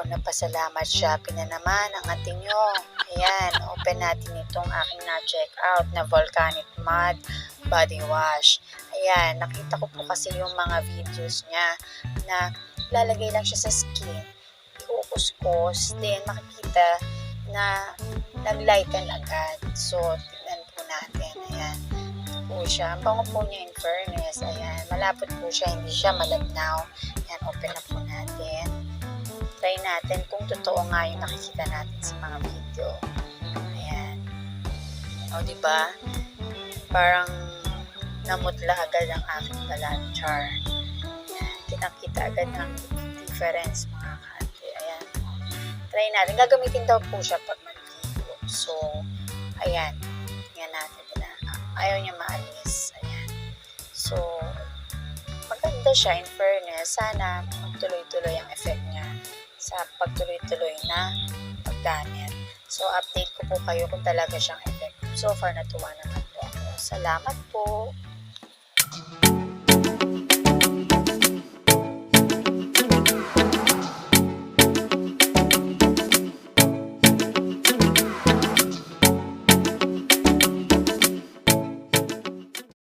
ako napasalamat. Shopee na naman ang ating nyo. Ayan, open natin itong aking na-check out na Volcanic Mud Body Wash. Ayan, nakita ko po kasi yung mga videos niya na lalagay lang siya sa skin, iukuskus, then makikita na nag-lighten agad. So, tignan po natin. Ayan, po siya. Ang bango po niya in fairness. Ayan, malapot po siya, hindi siya malabnaw. Ayan, open na po natin. Try natin kung totoo nga yung nakikita natin sa mga video. Ayan. O, diba? Parang namutla agad ang aking balat. Char. Ayan. Kitang-kita agad ang difference, mga kante. Ayan. Try natin. Gagamitin daw po siya pag maligo. So, ayan. Tingnan natin. Ayaw niya maalis. Ayan. So, maganda siya in fairness. Sana magtuloy-tuloy ang effect niya sa pagtuloy-tuloy na paggamit. So, update ko po kayo kung talaga siyang effective. So far, natuwa naman po ako. Salamat po.